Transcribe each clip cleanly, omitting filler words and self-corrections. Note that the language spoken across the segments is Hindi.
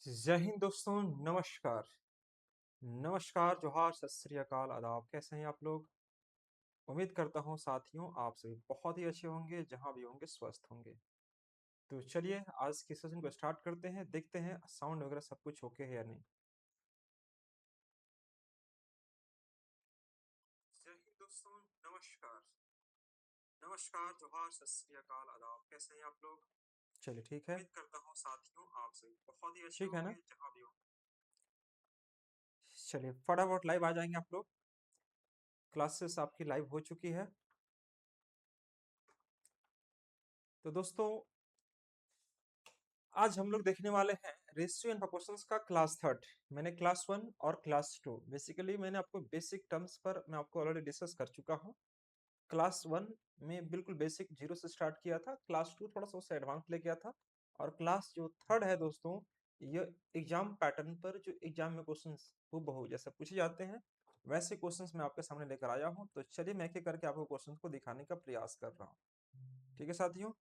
जय हिंद दोस्तों। नमस्कार। नमस्कार, जोहार, सत श्री अकाल, आदाब। कैसे हैं आप लोग? उम्मीद करता हूँ साथियों आप सभी बहुत ही अच्छे होंगे, जहाँ भी होंगे स्वस्थ होंगे। तो चलिए आज के सेशन को स्टार्ट करते हैं, देखते हैं साउंड वगैरह सब कुछ ओके है या नहीं। जय हिंद दोस्तों। नमस्कार। नमस्कार, जोहार, सत श्री अकाल, आदाब। कैसे हैं आप लोग? चलिए ठीक है। उम्मीद करता हूँ साथियों आप सभी बहुत ही अच्छे ठीक है ना? होंगे, जहाँ भी होंगे। चलिए फटाफट लाइव आ जाएंगे आप लोग। क्लासेस आपकी लाइव हो चुकी है। तो दोस्तों आज हम लोग देखने वाले हैं रेशियो एंड प्रोपोर्शंस का क्लास थर्ड। मैंने क्लास वन और क्लास टू बेसिकली मैंने आपको बेसिक टर्म्स पर मैं आपको ऑलरेडी डिस्कस कर चुका हूँ। क्लास वन में बिल्कुल बेसिक जीरो से स्टार्ट किया था, क्लास टू थोड़ा सा उससे एडवांस ले गया था, और क्लास जो थर्ड है दोस्तों, ये एग्जाम पैटर्न पर जो एग्जाम में क्वेश्चंस हूबहू जैसे पूछे जाते हैं वैसे क्वेश्चंस मैं आपके सामने लेकर आया हूँ। तो चलिए मैं एक एक करके आपको क्वेश्चंस को दिखाने का प्रयास कर रहा हूँ। ठीक है साथियों,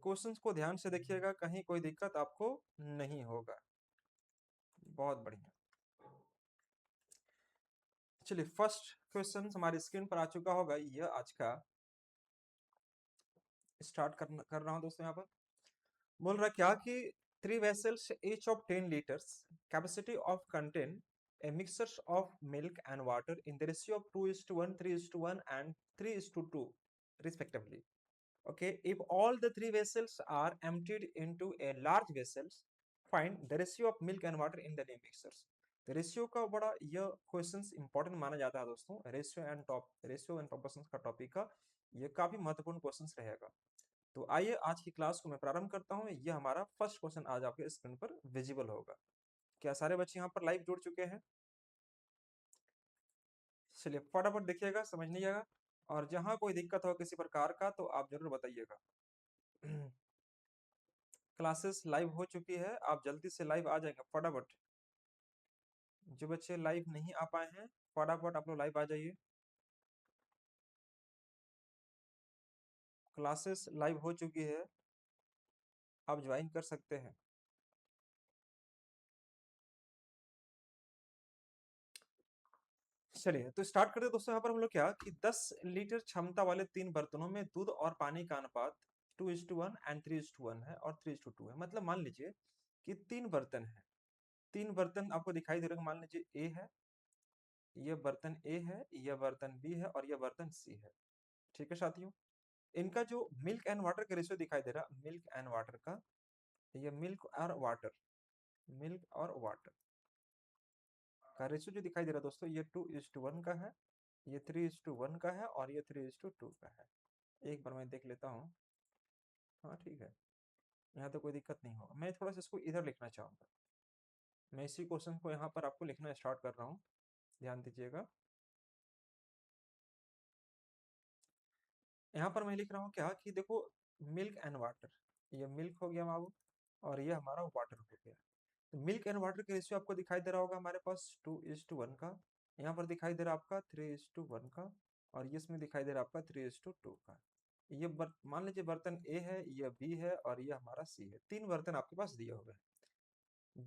क्वेश्चंस को ध्यान से देखिएगा, कहीं कोई दिक्कत आपको नहीं होगा। बहुत बढ़िया। चलिए फर्स्ट क्वेश्चन हमारी स्क्रीन पर आ चुका होगा, यह आज का स्टार्ट कर रहा हूं दोस्तों। यहाँ पर बोल रहा क्या कि three vessels each of 10 liters capacity of contain a mixture of milk and water in the ratio of 2:1, 3:1 and 3:2 respectively. Okay, if all the three vessels are emptied into a large vessels, find the ratio of milk and water in the new mixtures. तो रेशियो का बड़ा यह क्वेश्चंस इंपॉर्टेंट माना जाता है दोस्तों। रेशियो एंड प्रोपोर्शंस का टॉपिक का यह काफी महत्वपूर्ण क्वेश्चंस रहेगा। तो आइए आज की क्लास को मैं प्रारंभ करता हूं। यह हमारा फर्स्ट क्वेश्चन आज आपके स्क्रीन पर विजिबल होगा। क्या सारे बच्चे यहाँ पर लाइव जुड़ चुके हैं? चलिए फटाफट देखिएगा, समझ लीजिएगा, और जहां कोई दिक्कत हो किसी प्रकार का तो आप जरूर बताइएगा। क्लासेस लाइव हो चुकी है, आप जल्दी से लाइव आ जाएंगे फटाफट। जो बच्चे लाइव नहीं आ पाए हैं फटाफट आप लोग लाइव आ जाइए। क्लासेस लाइव हो चुकी है, आप ज्वाइन कर सकते हैं। चलिए तो स्टार्ट करते हैं दोस्तों। यहाँ पर हम लोग क्या कि 10 लीटर क्षमता वाले तीन बर्तनों में दूध और पानी का अनुपात 2:1 एंड 3:1 है और 3:2 है। मतलब मान लीजिए कि तीन बर्तन है, तीन बर्तन आपको दिखाई दे रहे हैं। मान लीजिए ए है, यह बर्तन ए है, यह बर्तन बी है और यह बर्तन सी है। ठीक है साथियों, इनका जो मिल्क एंड वाटर का रेशियो दिखाई दे रहा, मिल्क एंड वाटर का, ये मिल्क और वाटर का रेशियो जो दिखाई दे रहा है दोस्तों, ये 2:1 का है, ये 3:1 का है और ये 3:2 का है। एक बार मैं देख लेता हूँ। हाँ ठीक है, यहाँ तो कोई दिक्कत नहीं होगा। मैं थोड़ा सा इसको इधर लिखना चाहूंगा। मैं इसी क्वेश्चन को यहाँ पर आपको लिखना स्टार्ट कर रहा हूँ, ध्यान दीजिएगा। यहाँ पर मैं लिख रहा हूँ क्या कि देखो, मिल्क एंड वाटर, ये मिल्क हो गया बाबू और ये हमारा वाटर हो गया। तो मिल्क एंड वाटर का रेशियो आपको दिखाई दे रहा होगा हमारे पास 2:1 का, यहाँ पर दिखाई दे रहा है आपका 3:1 का, और ये इसमें दिखाई दे रहा है आपका 3:2 का। ये मान लीजिए बर्तन ए है, ये बी है और ये हमारा सी है। तीन बर्तन आपके पास दिए हुए हैं।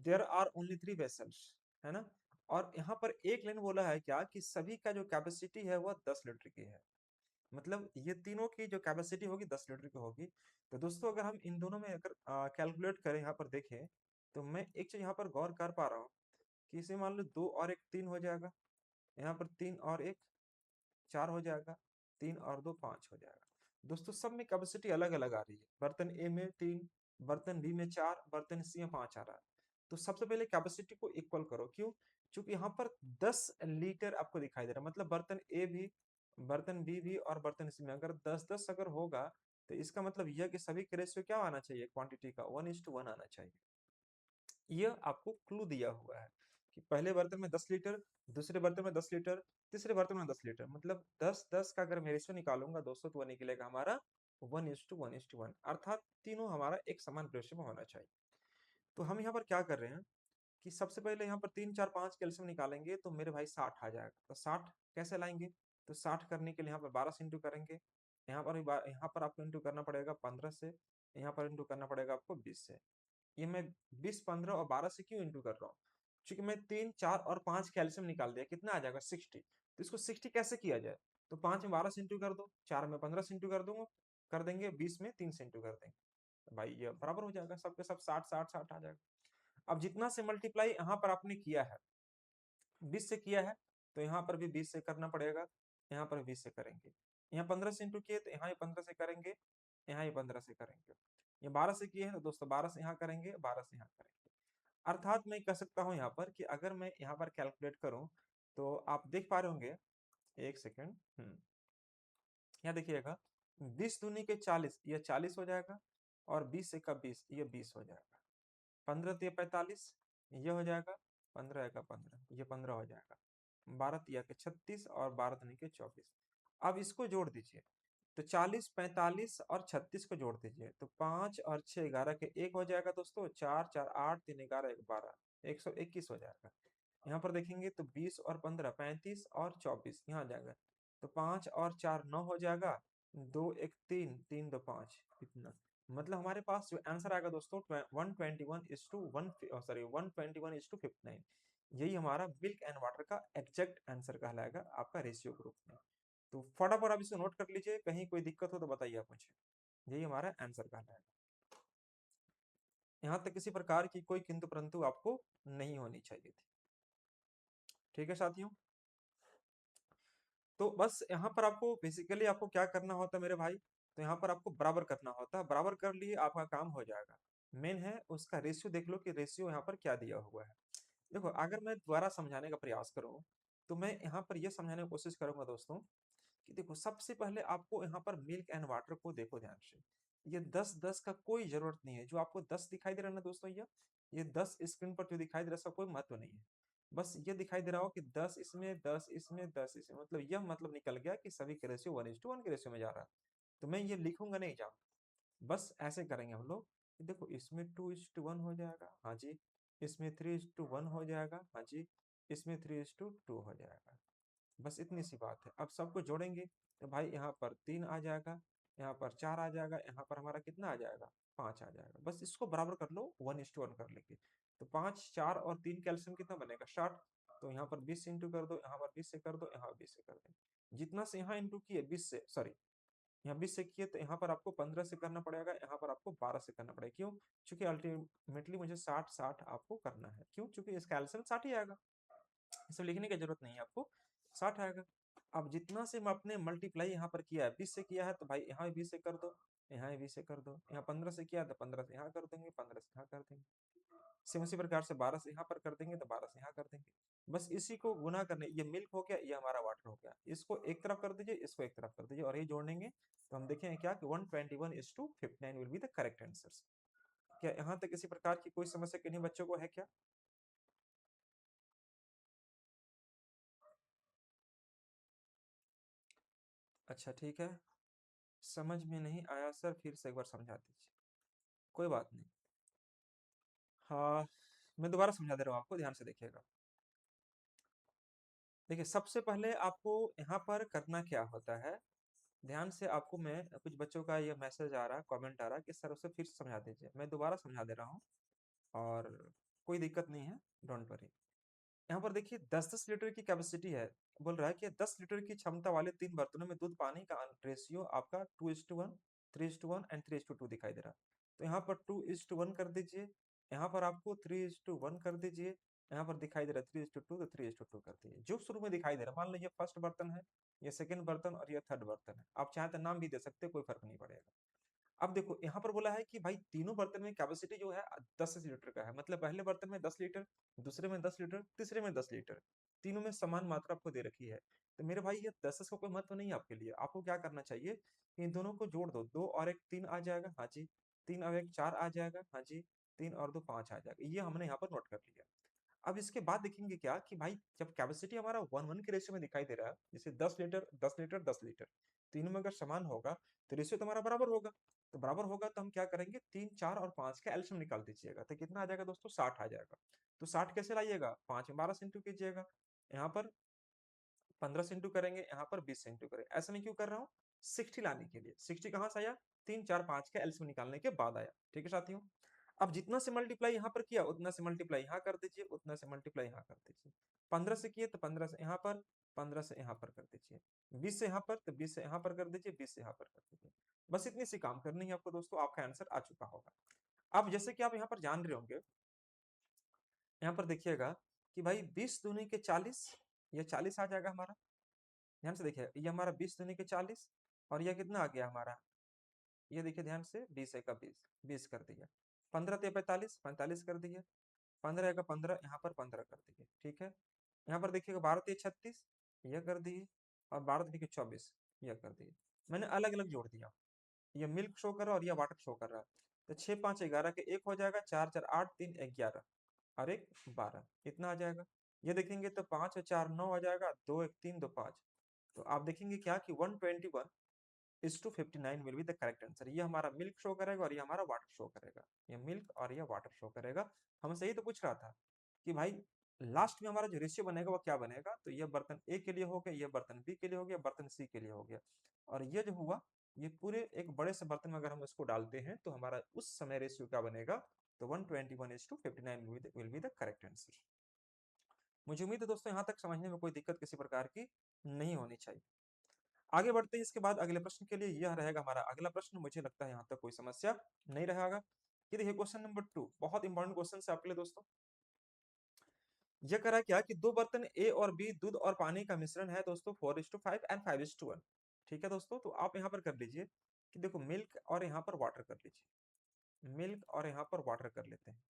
There are only three vessels, है ना। और यहाँ पर एक लाइन बोला है क्या कि सभी का जो कैपेसिटी है वह 10 लीटर की है। मतलब ये तीनों की जो कैपेसिटी होगी 10 लीटर की होगी। तो दोस्तों अगर हम इन दोनों में अगर कैलकुलेट करें, यहाँ पर देखें, तो मैं एक चीज यहाँ पर गौर कर पा रहा हूँ कि इसे मान लो दो और एक तीन हो जाएगा, यहाँ पर तीन और एक चार हो जाएगा, तीन और दो पांच हो जाएगा। दोस्तों सब में कैपेसिटी अलग अलग आ रही है। बर्तन ए में तीन, बर्तन बी में चार, बर्तन सी में पांच आ रहा है। तो सबसे पहले कैपेसिटी को इक्वल करो। क्यों? क्योंकि यहाँ पर 10 लीटर आपको दिखाई दे रहा है। मतलब बर्तन ए भी, बर्तन बी भी और बर्तन सी में अगर 10-10 अगर होगा, तो इसका मतलब यह कि सभी के रेशियो क्या आना चाहिए, क्वांटिटी का 1:1 आना चाहिए। यह आपको क्लू दिया हुआ है कि पहले बर्तन में 10 लीटर, दूसरे बर्तन में 10 लीटर, तीसरे बर्तन में 10 लीटर। मतलब 10-10 का अगर मैं रेशियो निकालूंगा दोस्तों, तो वह निकलेगा हमारा 1:1:1, अर्थात तीनों हमारा एक समान रेशियो में होना चाहिए। तो हम यहाँ पर क्या कर रहे हैं कि सबसे पहले यहाँ पर 3 4 5 कैल्शियम निकालेंगे तो मेरे भाई 60 आ जाएगा। तो 60 कैसे लाएंगे? तो 60 करने के लिए यहाँ पर 12 से इंटू करेंगे, यहाँ पर आपको इंटू करना पड़ेगा 15 से, यहाँ पर इंटू करना पड़ेगा आपको 20 से। ये मैं 20, 15 और 12 से क्यों इंटू कर रहा हूँ? क्योंकि मैं 3, 4 और 5 कैल्शियम निकाल दिया, कितना आ जाएगा 60। तो इसको 60 कैसे किया जाए? तो 5 में 12 से इंटू कर दो, 4 में 15 से इंटू कर दूंगा, कर देंगे, 20 में 3 से इंटू कर देंगे, तो भाई ये बराबर हो जाएगा, सबके सब 60 60 60 आ जाएगा। अब जितना से मल्टीप्लाई यहाँ पर आपने किया है 20 से किया है, तो यहाँ पर भी 20 से करना पड़ेगा, यहाँ पर 20 से करेंगे, यहाँ 15 से इंटू किए तो यहाँ 15 से करेंगे, यहाँ 15 से करेंगे, ये 12 से किए हैं तो दोस्तों 12 से यहाँ करेंगे, 12 से यहाँ करेंगे। अर्थात मैं कह सकता हूँ यहाँ पर कि अगर मैं यहाँ पर कैलकुलेट करूँ तो आप देख पा रहे होंगे, एक सेकेंड, यहाँ देखिएगा, 20 दूनी के 40, ये 40 हो जाएगा, और 20 का 20, ये 20 हो जाएगा, 15 तिया 45, ये हो जाएगा, 15 का 15, ये 15 हो जाएगा, 12 तिया के 36 और 12 दूनी के 24। अब इसको जोड़ दीजिए, तो 40, 45 और 36 को जोड़ दीजिए, तो 5 और 6 11 के 1 हो जाएगा दोस्तों, 4 4 8 3 11 1 12, 121 हो जाएगा। यहाँ पर देखेंगे तो 20 और 15 35 और 24 यहाँ आ जाएगा, तो 5 और 4 9 हो जाएगा, 2 1 3 3 2 5, इतना। मतलब हमारे पास जो आंसर आएगा दोस्तों 121:59, यही हमारा मिल्क एंड वाटर का एग्जैक्ट आंसर कहलाएगा आपका रेशियो ग्रुप में। तो फटाफट आप इसे नोट कर लीजिए, कहीं कोई दिक्कत हो तो बताइए आप मुझे, यही हमारा आंसर कहलाएगा। यहाँ तक किसी प्रकार की कोई किंतु परंतु आपको नहीं होनी चाहिए थी। ठीक है साथियों, तो बस यहाँ पर आपको बेसिकली आपको क्या करना होता है मेरे भाई, तो यहाँ पर आपको बराबर करना होता है, बराबर कर लिए आपका काम हो जाएगा। मेन है उसका रेशियो देख लो कि रेशियो यहाँ पर क्या दिया हुआ है। देखो अगर मैं दोबारा समझाने का प्रयास करूँ तो मैं यहाँ पर यह समझाने की कोशिश करूंगा दोस्तों कि देखो सबसे पहले आपको यहाँ पर मिल्क एंड वाटर को देखो ध्यान से, ये 10 10 का कोई जरूरत नहीं है, जो आपको 10 दिखाई दे रहा है ना दोस्तों, ये 10 स्क्रीन पर जो दिखाई दे रहा है इसका कोई महत्व नहीं है। बस ये दिखाई दे रहा हो कि 10 इसमें 10 इसमें 10 इसमें, मतलब यह मतलब निकल गया कि सभी के रेशियो 1:1 के रेशियो में जा रहा है। तो मैं ये लिखूंगा नहीं जाऊँ, बस ऐसे करेंगे हम लोग, देखो इसमें 2:1 हो जाएगा, हाँ जी, इसमें 3:1 हो जाएगा, हाँ जी, इसमें 3:2 हो जाएगा। बस इतनी सी बात है। अब सबको जोड़ेंगे तो भाई यहाँ पर 3 आ जाएगा, यहाँ पर 4 आ जाएगा, यहाँ पर हमारा कितना आ जाएगा, 5 आ जाएगा। बस इसको बराबर कर लो, 1:1 कर लेंगे, तो 5 4 और 3 कैल्शियम कितना बनेगा, 60। तो यहाँ पर 20 इंटू कर दो, यहाँ पर 20 से कर दो, यहाँ 20 से कर दो, जितना से यहाँ इंटू किए 20 से, सॉरी यहाँ 20 से किए, तो यहाँ पर आपको 15 से करना पड़ेगा, यहाँ पर आपको 12 से करना पड़ेगा। क्यों? क्योंकि अल्टीमेटली मुझे 60 60 आपको करना है। क्यों? क्योंकि इसका कैल्शियम 60 ही आएगा, इसे लिखने की जरूरत नहीं है आपको, 60 आएगा। अब जितना से आपने मल्टीप्लाई यहाँ पर किया है, 20 से किया है तो भाई यहाँ भी 20 से कर दो, यहाँ भी 20 से कर दो, यहाँ 15 से किया तो 15 से यहाँ कर देंगे, 15 से यहाँ कर देंगे, सेम उसी प्रकार से 12 से यहाँ पर कर देंगे तो 12 से यहाँ कर देंगे। बस इसी को गुना करने, ये मिल्क हो गया, ये हमारा वाटर हो गया, इसको एक तरफ कर दीजिए, इसको एक तरफ कर दीजिए, और ये जोड़ेंगे तो हम देखेंगे क्या कि 121:59 will be the correct answer. क्या यहाँ तक किसी प्रकार की कोई समस्या किन्हीं बच्चों को है क्या? अच्छा ठीक है, समझ में नहीं आया सर, फिर से एक बार समझा दीजिए। कोई बात नहीं, हाँ मैं दोबारा समझा दे रहा हूँ आपको, ध्यान से देखिएगा। देखिए सबसे पहले आपको यहाँ पर करना क्या होता है, ध्यान से आपको, मैं कुछ बच्चों का ये मैसेज आ रहा है, कमेंट आ रहा है कि सर उसे फिर से समझा दीजिए, मैं दोबारा समझा दे रहा हूँ, और कोई दिक्कत नहीं है, डोंट वरी। यहाँ पर देखिए 10-10 लीटर की कैपेसिटी है, बोल रहा है कि 10 लीटर की क्षमता वाले 3 बर्तनों में दूध पानी का रेशियो आपका 2:1, 3:1 एंड 3:2 दिखाई दे रहा है। तो यहाँ पर 2:1 कर दीजिए, यहाँ पर आपको 3:1 कर दीजिए, यहाँ पर दिखाई दे रहा है 3:2, तो 3:2 कर दीजिए। जो शुरू में दिखाई दे रहा है, मान लीजिए फर्स्ट बर्तन है, ये सेकंड बर्तन और ये थर्ड बर्तन है, आप चाहे तो नाम भी दे सकते हैं, कोई फर्क नहीं पड़ेगा। अब देखो यहाँ पर बोला है कि भाई तीनों बर्तन में कैपेसिटी जो है 10 लीटर का है, मतलब पहले बर्तन में 10 लीटर, दूसरे में 10 लीटर, तीसरे में 10 लीटर, तीनों में समान मात्रा आपको दे रखी है। तो मेरे भाई ये 10 का कोई महत्व नहीं है आपके लिए, आपको क्या करना चाहिए कि इन दोनों को जोड़ दो, 2 और 1 3 आ जाएगा, हाँ जी, 3 और 1 4 आ जाएगा, हाँ जी, 3 और 2 5 आ जाएगा, ये हमने यहाँ पर नोट कर लिया। अब इसके बाद देखेंगे क्या कि भाई जब कैपेसिटी हमारा 1:1 के रेशियो में दिखाई दे रहा है, जैसे 10 लीटर 10 लीटर 10 लीटर, तीनों में अगर समान होगा तो रेशियो तो हमारा बराबर होगा। तो बराबर होगा तो हम क्या करेंगे, 3 4 और 5 का एलसीएम निकाल दीजिएगा, तो कितना आ जाएगा दोस्तों, 60 आ जाएगा। तो 60 कैसे लाइएगा, 5 में 12 से इंटू कीजिएगा, यहाँ पर 15 से इंटू करेंगे, यहाँ पर 20 से इंटू करें। ऐसा मैं क्यों कर रहा हूँ, 60 लाने के लिए। 60 कहाँ से आया, 3 4 5 का एलसीएम निकालने के बाद आया। ठीक है साथियों, अब जितना से मल्टीप्लाई यहाँ पर किया उतना से मल्टीप्लाई यहाँ कर दीजिए, उतना से मल्टीप्लाई यहाँ कर दीजिए। 15 से किए तो 15 से यहाँ पर, 15 से यहाँ पर कर दीजिए। 20 से यहाँ पर तो 20 से यहाँ पर कर दीजिए, 20 से यहाँ पर कर दीजिए। बस इतनी सी काम करनी है आपको दोस्तों, आपका आंसर आ चुका होगा। अब जैसे कि आप यहाँ पर जान रहे होंगे, यहाँ पर देखिएगा कि भाई 20 दूनी के 40, ये 40 आ जाएगा हमारा। ध्यान से देखिए, ये हमारा 20 दूनी के 40 और ये कितना आ गया हमारा, ये देखिए ध्यान से, 20 का 20, 20 कर दिया। 15 ते 45, 45 कर दिया। 15 का 15, यहाँ पर 15 कर दिए, ठीक है। यहाँ पर देखिएगा 12 ते 36, यह कर दिए, और 12 ते 24, यह कर दिए। मैंने अलग अलग जोड़ दिया, ये मिल्क शो कर रहा है और यह वाटर शो कर रहा है। तो 6 5 11 के 1 हो जाएगा, 4 4 8 3 11 और 1 12, इतना आ जाएगा। ये देखेंगे तो 5 और 4 9 आ जाएगा, 2 1 3 2 5। तो आप देखेंगे क्या कि 121:59 will be the correct answer. ये हमारा मिल्क शो करेगा और ये हमारा वाटर शो करेगा। ये मिल्क और ये वाटर शो करेगा। हमसे यही तो पूछ रहा था कि भाई लास्ट में हमारा जो रेशियो बनेगा वो क्या बनेगा। तो ये बर्तन ए के लिए हो गया, ये बर्तन बी के लिए हो गया, बर्तन सी के लिए हो गया। और ये जो हुआ, ये पूरे एक बड़े से बर्तन में अगर हम इसको डालते हैं तो हमारा उस समय रेशियो क्या बनेगा। तो 121:59 will be the correct answer. मुझे उम्मीद है दोस्तों यहाँ तक समझने में कोई दिक्कत किसी प्रकार की नहीं होनी चाहिए। आगे बढ़ते हैं इसके बाद अगले प्रश्न के लिए। यह रहेगा हमारा अगला प्रश्न। मुझे लगता है यहाँ तक कोई समस्या नहीं रहेगा। ये देखिए क्वेश्चन नंबर 2, बहुत इंपॉर्टेंट क्वेश्चन है आपके लिए दोस्तों। यह करा क्या कि दो बर्तन ए और बी दूध और पानी का मिश्रण है दोस्तों 4:5 एंड 5:1। ठीक है दोस्तों, तो आप यहाँ पर कर लीजिए कि देखो मिल्क और यहाँ पर वाटर कर लीजिए, मिल्क और यहाँ पर वाटर कर लेते हैं।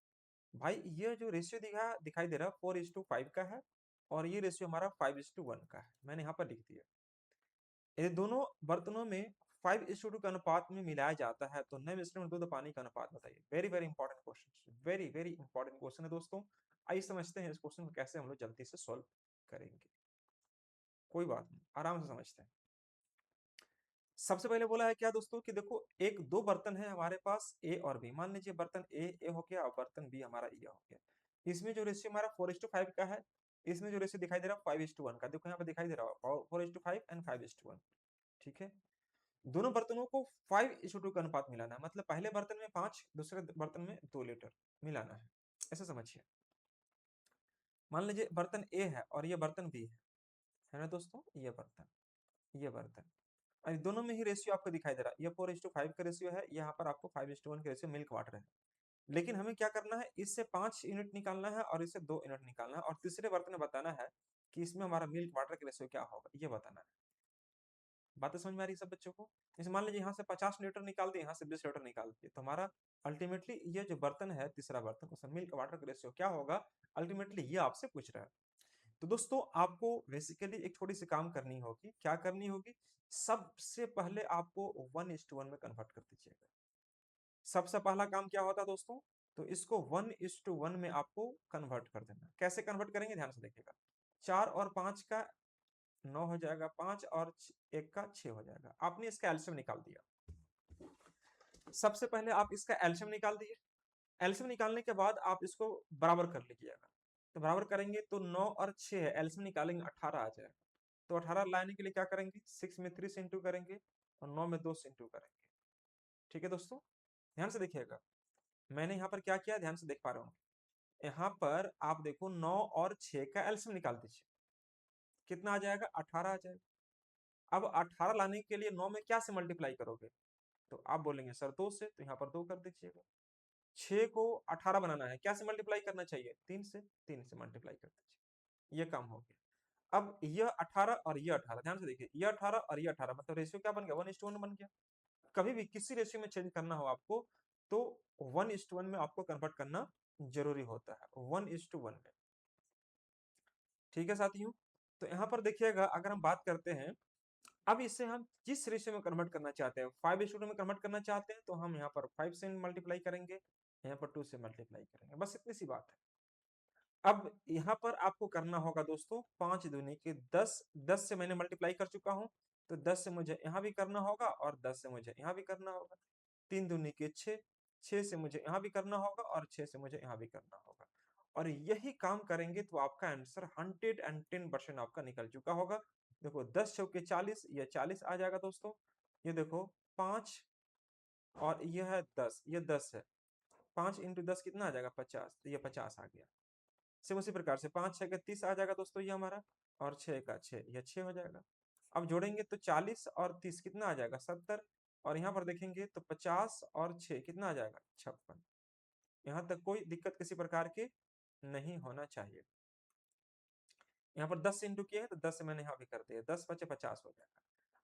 भाई ये जो रेशियो दिखाई दे रहा है 4:5 का है, और ये रेशियो हमारा 5:1 का है। मैंने यहाँ पर लिख दिया। ये दोनों बर्तनों में 5:2 के अनुपात में मिलाया जाता है, तो नए मिश्रण में दूध और पानी का अनुपात बताइए। Very very important question, very very important question है दोस्तों। आइए समझते हैं इस क्वेश्चन को कैसे हम लोग जल्दी से सॉल्व करेंगे। कोई बात नहीं, आराम से समझते हैं। सबसे पहले बोला है क्या दोस्तों कि देखो एक दो बर्तन है हमारे पास ए और बी। मान लीजिए बर्तन ए हो गया और बर्तन बी हमारा ये हो गया। इसमें जो रेशियो हमारा 4:5 का है, इसमें जो रेशियो दिखाई दे रहा है 5:1 का। देखो यहाँ पे दिखाई दे रहा है 4:5 एंड 5:1। ठीक है, दोनों बर्तनों को 5:2 का अनुपात मिलाना है। मतलब पहले बर्तन में 5, दूसरे बर्तन में 2 लीटर मिलाना है। ऐसे समझिए, मान लीजिए बर्तन ए है और ये बर्तन बी है ना दोस्तों, ये बर्तन, ये बर्तन, और दोनों में ही रेशियो आपको दिखाई दे रहा है। ये 4:5 का रेशियो है, यहाँ पर आपको 5:1 का रेशियो मिल्क वाटर है। लेकिन हमें क्या करना है, इससे 5 यूनिट निकालना है और इससे 2 यूनिट निकालना है, और तीसरे बर्तन में बताना है कि इसमें हमारा मिल्क वाटर का रेशियो क्या होगा, ये बताना है। बातें समझ में आ रही है सब बच्चों को। जैसे मान लीजिए यहाँ से 50 लीटर निकाल दिए, यहाँ से 20 लीटर निकाल दिए, तो हमारा अल्टीमेटली ये जो बर्तन है तीसरा बर्तन, उसमें मिल्क वाटर का रेशियो क्या होगा, अल्टीमेटली ये आपसे पूछ रहा है। तो दोस्तों आपको बेसिकली एक छोटी सी काम करनी होगी। क्या करनी होगी, सबसे पहले आपको 1:1 में कन्वर्ट कर दीजिएगा। सबसे पहला काम क्या होता है दोस्तों, तो इसको 1:1 में आपको कन्वर्ट कर देना। कैसे कन्वर्ट करेंगे, ध्यान से देखिएगा। 4 और 5 का 9 हो जाएगा, 5 और 1 का 6 हो जाएगा। आपने इसका एलसीएम निकाल दिया। सबसे पहले आप इसका एलसीएम निकाल दिए। एलसीएम निकालने के बाद आप इसको बराबर कर लीजिएगा। तो बराबर करेंगे तो 9 और 6 है, एलसीएम निकालेंगे 18 आ जाएगा। तो 18 लाने के लिए क्या करेंगे, 6 में 3 से इंटू करेंगे और 9 में 2 से इंटू करेंगे। ठीक है दोस्तों, ध्यान से देखिएगा। मैंने यहाँ पर क्या किया, ध्यान से देख पा रहे हो। यहाँ पर आप देखो 9 और 6 का एलसीएम निकाल दीजिए, कितना आ जाएगा, 18 आ जाएगा। अब 18 लाने के लिए 9 में क्या से मल्टीप्लाई करोगे, तो आप बोलेंगे सर 2 से, तो यहाँ पर 2 कर दीजिएगा। 6 को 18 बनाना है, क्या से मल्टीप्लाई करना चाहिए, 3 से, 3 से मल्टीप्लाई कर दीजिए। ये काम हो गया। अब यह 18 और ये 18, ध्यान से देखिए, ये 18 और ये 18, मतलब रेशियो क्या बन गया, 1:1 बन गया। कभी भी किसी रेशियो में चेंज करना हो आपको, तो 1:1 में आपको कन्वर्ट करना जरूरी होता है, 1:1 में। ठीक है साथियों, तो यहाँ पर देखिएगा अगर हम बात करते हैं, अब इसे हम जिस रेशियो में कन्वर्ट करना चाहते हैं, 5:2 में कन्वर्ट करना चाहते हैं, तो हम यहाँ पर 5 से मल्टीप्लाई करेंगे, यहाँ पर 2 से मल्टीप्लाई करेंगे, बस इतनी सी बात है। अब यहाँ पर आपको करना होगा दोस्तों 5 दूनी के 10, 10 से मैंने मल्टीप्लाई कर चुका हूँ, तो 10 से मुझे यहाँ भी करना होगा और 10 से मुझे यहाँ भी करना होगा। 3 दूनी के 6, 6 से मुझे यहाँ भी करना होगा और 6 से मुझे यहाँ भी करना होगा। और यही काम करेंगे तो आपका आंसर 110% आपका निकल चुका होगा। देखो 10 चौके 40, ये 40 आ जाएगा दोस्तों। ये देखो 5 और यह है 10, ये 10 है। 5 इंटू 10 कितना आ जाएगा 50, तो ये 50 आ गया। सेम उसी प्रकार से 5 6 का 30 आ जाएगा दोस्तों ये हमारा, और 6 का 6, ये 6 हो जाएगा। अब जोड़ेंगे तो 40 और 30 कितना आ जाएगा 70, और यहाँ पर देखेंगे तो 50 और 6 कितना आ जाएगा 56। यहाँ तक कोई दिक्कत किसी प्रकार की नहीं होना चाहिए। यहाँ पर 10 इंटू किया है तो 10 से मैंने यहाँ भी कर दिया, 10 बचे 50 हो जाएगा।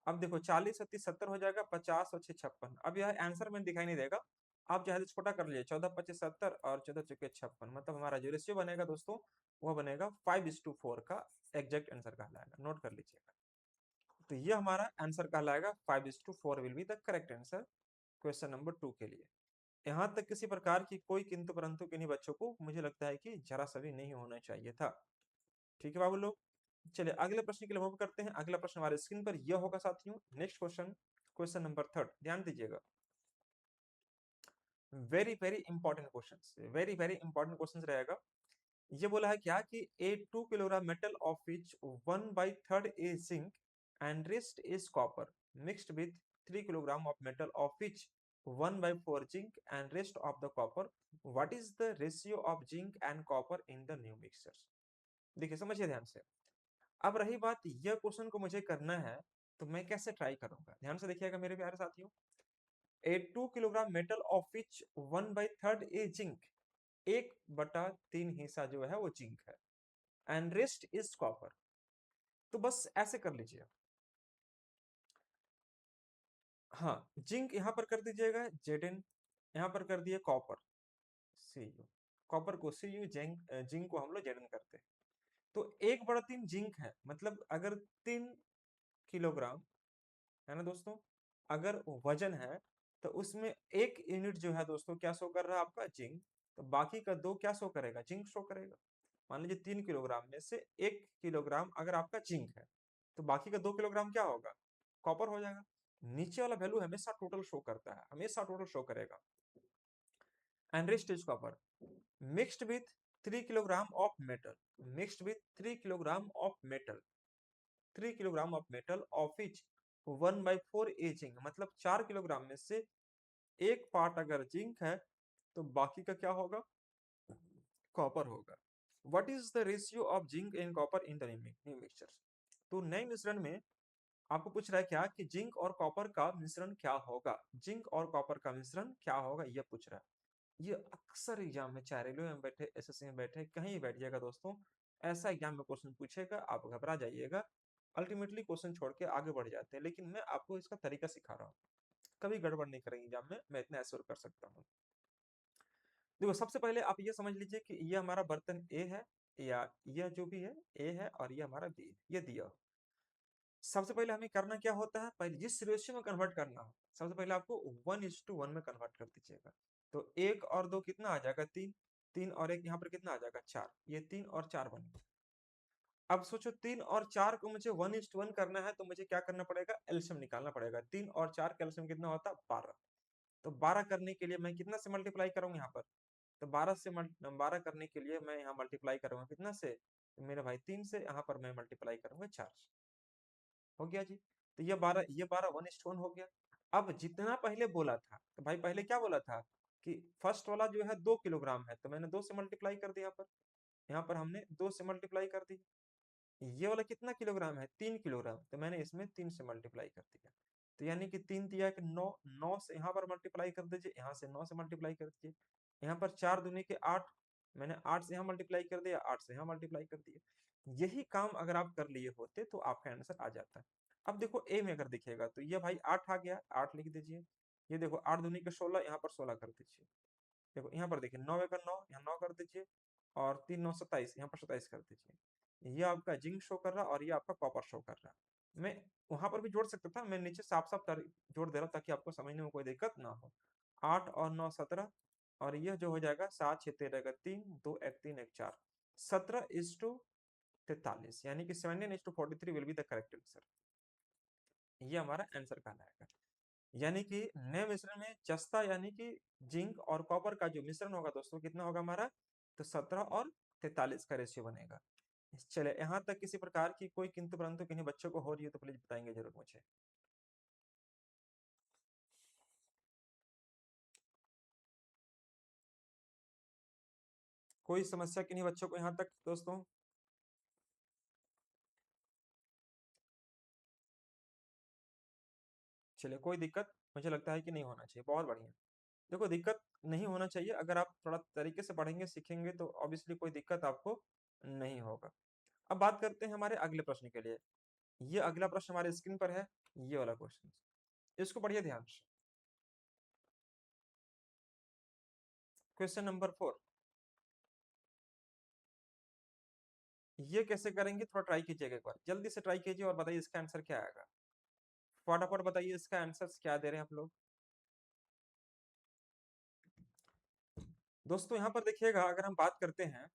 अब देखो 40 और 30 70 हो जाएगा, 50 और 6 56। अब यह आंसर में दिखाई नहीं देगा, आप चाहे तो छोटा कर लीजिए, 14 25 70 और 14 चौके 56, मतलब हमारा जो रेशियो बनेगा दोस्तों वो बनेगा 5:4 का एग्जैक्ट आंसर कहलाएगा, नोट कर लीजिएगा। तो ये हमारा आंसर कहलाएगा 5:4 will be the correct answer question number 2 के लिए। यहाँ तक किसी प्रकार की कोई किंतु परंतु किन्हीं बच्चों को मुझे लगता है कि जरा सा भी नहीं होना चाहिए था। ठीक है बाबू लोग, चलिए अगले प्रश्न के लिए मूव करते हैं। अगला प्रश्न हमारे स्क्रीन पर यह होगा साथियों, नेक्स्ट क्वेश्चन, क्वेश्चन नंबर 3, ध्यान दीजिएगा। Very very important question, very very important question रहेगा। ये बोला है क्या कि ए 2 kilogram metal of which 1/3 is zinc and rest is copper mixed with 3 kilogram of metal of which 1/4 zinc and rest of the copper, what is the ratio of zinc and copper in the new mixture. देखिए समझिए ध्यान से। अब रही बात यह क्वेश्चन को मुझे करना है तो मैं कैसे ट्राई करूंगा, ध्यान से देखिएगा मेरे प्यारे साथियों। ए 2 kilogram metal of which 1/3 is zinc, 1/3 हिस्सा जो है वो जिंक है, एंड रेस्ट इज कॉपर। तो बस ऐसे कर लीजिए, हाँ जिंक यहाँ पर कर दीजिएगा Zn, यहाँ पर कर दिए कॉपर Cu, कॉपर को Cu, जिंक जिंक को हम लोग Zn करते हैं। तो 1/3 जिंक है, मतलब अगर 3 किलोग्राम है ना दोस्तों, अगर वजन है तो उसमें 1 यूनिट जो है दोस्तों क्या शो कर रहा है आपका जिंक, तो बाकी का 2 क्या शो करेगा जिंक शो करेगा। मान लीजिए 3 किलोग्राम में से 1 किलोग्राम अगर आपका जिंक है तो बाकी का 2 किलोग्राम क्या होगा कॉपर हो जाएगा। नीचे वाला वैल्यू हमेशा टोटल शो करता है, हमेशा टोटल शो करेगा। And rest is copper mixed with 3 kilogram of metal, mixed with 3 kilogram of metal, 3 kilogram of metal of which 1/4 A zinc, मतलब 4 किलोग्राम में से एक पार्ट अगर जिंक है तो बाकी का क्या होगा कॉपर होगा। What is the ratio of zinc and copper in the new mixture. तो नए मिश्रण में आपको पूछ रहा है क्या कि जिंक और कॉपर का मिश्रण क्या होगा, जिंक और कॉपर का मिश्रण क्या होगा ये पूछ रहा है। ये अक्सर एग्जाम में, चाहे रेलवे में बैठे एसएससी में बैठे कहीं भी बैठिएगा दोस्तों, ऐसा एग्जाम में क्वेश्चन पूछेगा, आप घबरा जाइएगा, अल्टीमेटली क्वेश्चन छोड़ के आगे बढ़ जाते हैं। लेकिन मैं आपको इसका तरीका सिखा रहा हूँ, कभी गड़बड़ नहीं करेंगे एग्जाम में, मैं इतना एश्योर कर सकता हूँ। देखो सबसे पहले आप ये समझ लीजिए कि ये हमारा बर्तन ए है, या यह जो भी है ए है और ये हमारा बी है, ये दिया। सबसे पहले हमें करना क्या होता है, पहले जिस रेशियो में कन्वर्ट करना हो सबसे पहले आपको 1:1 में कन्वर्ट कर दीजिएगा। तो 1 और 2 कितना आ जाएगा 3, 3 और 1 यहाँ पर कितना आ जाएगा 4, ये 3 और 4 बन गया। अब सोचो 3 और 4 को मुझे 1:1 करना है तो मुझे क्या करना पड़ेगा एलसीएम निकालना पड़ेगा। 3 और 4 का एलसीएम कितना होता है 12। तो 12 करने के लिए मैं कितना से मल्टीप्लाई करूंगा यहाँ पर, तो 12 करने के लिए मैं यहाँ मल्टीप्लाई करूंगा कितना से, तो मेरे भाई 3 से, यहाँ पर मैं मल्टीप्लाई करूंगा 4 से। हो गया जी। तो ये 12 1:1 हो गया। अब जितना पहले बोला था तो भाई पहले क्या बोला था कि फर्स्ट वाला जो है 2 किलोग्राम है तो मैंने 2 से मल्टीप्लाई कर दिया, यहाँ पर हमने 2 से मल्टीप्लाई कर दी। ये वाला कितना किलोग्राम है 3 किलोग्राम, तो मैंने इसमें 3 से मल्टीप्लाई कर दिया। तो यानी कि 3 दिया कि 9, 9 से यहाँ पर मल्टीप्लाई कर दीजिए, यहाँ से 9 से मल्टीप्लाई कर दीजिए। यहाँ पर 4 दूनी के 8, मैंने 8 से यहाँ मल्टीप्लाई कर दिया, 8 से यहाँ मल्टीप्लाई कर दिया। यही काम अगर आप कर लिए होते तो आपका आंसर आ जाता है। अब देखो ए में अगर देखिएगा तो ये भाई 8 आ गया, 8 लिख दीजिए। ये देखो 8 दूनी के 16, यहाँ पर 16 कर दीजिए। देखो यहाँ पर देखिए 9 का 9, यहाँ 9 कर दीजिए, और 3 9 27, यहाँ पर 27 कर दीजिए। ये आपका जिंक शो कर रहा है और ये आपका कॉपर शो कर रहा है। मैं वहां पर भी जोड़ सकता था, मैं नीचे साफ साफ जोड़ दे रहा हूँ ताकि आपको समझने में कोई दिक्कत ना हो। 8 और 9 17, और यह जो हो जाएगा 7 6 13 का 3 2 1 3 1 4, 17:43, यानी कि 17:43 will be the correct answer. ये हमारा आंसर कहलाएगा। यानी कि नए मिश्रण में जस्ता यानी कि जिंक और कॉपर का जो मिश्रण होगा दोस्तों कितना होगा हमारा, तो 17 और 43 का रेशियो बनेगा। चले यहाँ तक किसी प्रकार की कोई किंतु परंतु किन्हीं बच्चों को हो रही है तो प्लीज बताएंगे जरूर मुझे। कोई समस्या कि नहीं बच्चों को यहाँ तक दोस्तों? चलिए, कोई दिक्कत मुझे लगता है कि नहीं होना चाहिए, बहुत बढ़िया। देखो, दिक्कत नहीं होना चाहिए, अगर आप थोड़ा तरीके से पढ़ेंगे सीखेंगे तो ऑब्वियसली कोई दिक्कत आपको नहीं होगा। अब बात करते हैं हमारे अगले प्रश्न के लिए। ये अगला प्रश्न हमारे स्क्रीन पर है, ये वाला क्वेश्चन, इसको पढ़िए ध्यान से। क्वेश्चन नंबर 4, ये कैसे करेंगे थोड़ा ट्राई कीजिएगा, एक बार जल्दी से ट्राई कीजिए और बताइए इसका आंसर क्या आएगा। फटाफट बताइए इसका आंसर क्या दे रहे हैं आप लोग। दोस्तों यहाँ पर देखिएगा, अगर हम बात करते हैं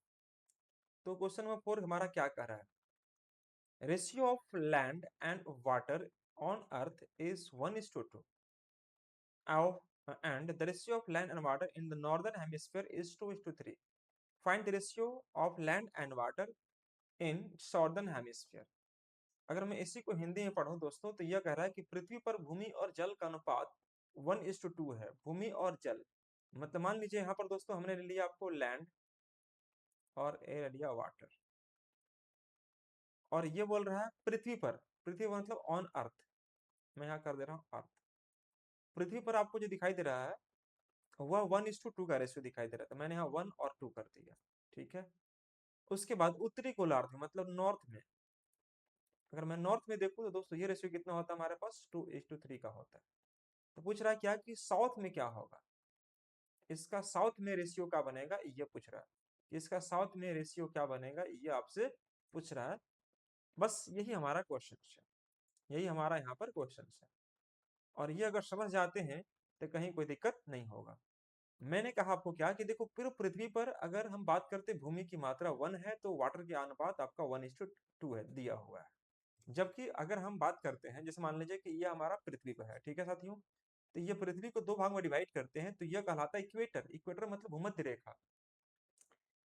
तो क्वेश्चन नंबर 4 हमारा क्या कह रहा है, ratio of land and water on earth is 1:2 and the ratio of land and water in the northern hemisphere is 2:3. Find the ratio of land and water in southern hemisphere. अगर मैं इसी को हिंदी में पढ़ूं दोस्तों तो यह कह रहा है कि पृथ्वी पर भूमि और जल का अनुपात 1:2 है, भूमि और जल। मतलब मान लीजिए यहाँ पर दोस्तों हमने ले लिया आपको लैंड और ए ले लिया वाटर, और ये बोल रहा है पृथ्वी पर, पृथ्वी मतलब ऑन अर्थ, मैं यहाँ कर दे रहा हूँ अर्थ। पृथ्वी पर आपको जो दिखाई दे रहा है वह 1:2 का रेशियो दिखाई दे रहा था, मैंने यहाँ 1 और 2 कर दिया, ठीक है। उसके बाद उत्तरी गोलार्ध में मतलब नॉर्थ में, अगर मैं नॉर्थ में देखूं तो दोस्तों ये रेशियो कितना होता है हमारे पास, 2:3 का होता है। तो पूछ रहा है क्या कि साउथ में क्या होगा, इसका साउथ में रेशियो क्या बनेगा, ये पूछ रहा है। इसका साउथ में रेशियो क्या बनेगा ये आपसे पूछ रहा है। बस यही हमारा क्वेश्चन है, यही हमारा यहाँ पर क्वेश्चन है, और ये अगर समझ जाते हैं तो कहीं कोई दिक्कत नहीं होगा। मैंने कहा आपको क्या कि देखो, पूरे पृथ्वी पर अगर हम बात करते भूमि की मात्रा 1 है तो वाटर के अनुपात आपका 1:2 है, दिया हुआ है। जबकि अगर हम बात करते हैं, जैसे मान लीजिए कि ये हमारा पृथ्वी पर है, ठीक है साथियों, तो ये पृथ्वी को दो भाग में डिवाइड करते हैं तो यह कहलाता है इक्वेटर। इक्वेटर मतलब भूमध्य रेखा,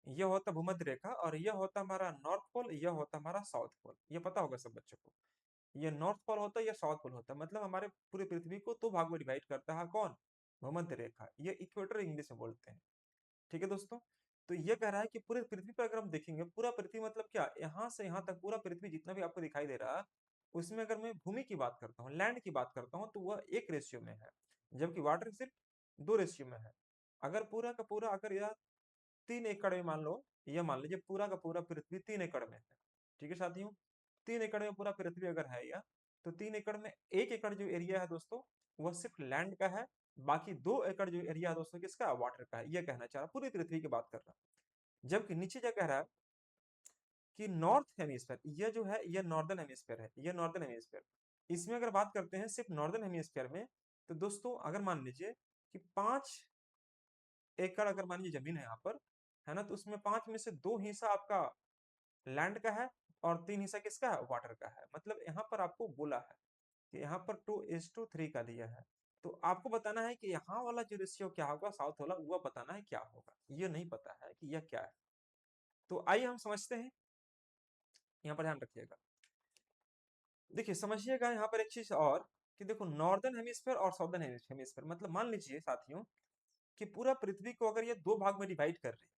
यह होता भूमध्य रेखा, और यह होता हमारा नॉर्थ पोल, यह होता हमारा साउथ पोल। ये पता होगा सब बच्चों को, ये नॉर्थ पोल होता है, ये साउथ पोल होता है। मतलब हमारे पूरी पृथ्वी को दो भाग में डिवाइड करता है कौन, भूमध्य रेखा, ये इक्वेटर इंग्लिश में बोलते हैं, ठीक है दोस्तों। तो ये कह रहा है कि पूरे पृथ्वी पर अगर हम देखेंगे, पूरा पृथ्वी मतलब क्या, यहाँ से यहाँ तक पूरा पृथ्वी जितना भी आपको दिखाई दे रहा है, उसमें अगर मैं भूमि की बात करता हूँ, लैंड की बात करता हूँ, तो वह 1 रेशियो में है, जबकि वाटर सिर्फ 2 रेशियो में है। अगर पूरा का पूरा अगर यह 3 एकड़ में मान लो, यह मान लीजिए पूरा का पूरा पृथ्वी 3 एकड़ में है, ठीक है साथियों, 3 एकड़ में पूरा पृथ्वी अगर है यह, तो 3 एकड़ में 1 एकड़ जो एरिया है दोस्तों वह सिर्फ लैंड का है, बाकी 2 एकड़ जो एरिया है दोस्तों किसका, वाटर का है। यह कहना चाह रहा, पूरी पृथ्वी की बात कर रहा। जबकि नीचे क्या कह रहा है कि नॉर्थ हेमिस्फीयर, ये जो है ये नॉर्दर्न हेमिस्फीयर है, ये नॉर्दर्न हेमिस्फीयर, इसमें अगर बात करते हैं सिर्फ नॉर्दर्न हेमिस्फीयर में, तो दोस्तों अगर मान लीजिए कि 5 एकड़ अगर मान लीजिए जमीन है यहाँ पर, है ना, तो उसमें 5 में से 2 हिस्सा आपका लैंड का है और 3 हिस्सा किसका है, वाटर का है। मतलब यहाँ पर आपको बोला है कि यहाँ पर 2:3 का दिया है, तो आपको बताना है कि यहाँ वाला जो रेशियो क्या होगा, साउथ वाला, वह बताना है क्या होगा। ये नहीं पता है कि यह क्या है, तो आइए हम समझते हैं। यहाँ पर ध्यान रखिएगा, देखिए समझिएगा यहाँ पर एक चीज और, कि देखो नॉर्दर्न हेमिस्फीयर और साउदर्न हेमिस्फीयर, मतलब मान लीजिए साथियों कि पूरा पृथ्वी को अगर ये दो भाग में डिवाइड कर रही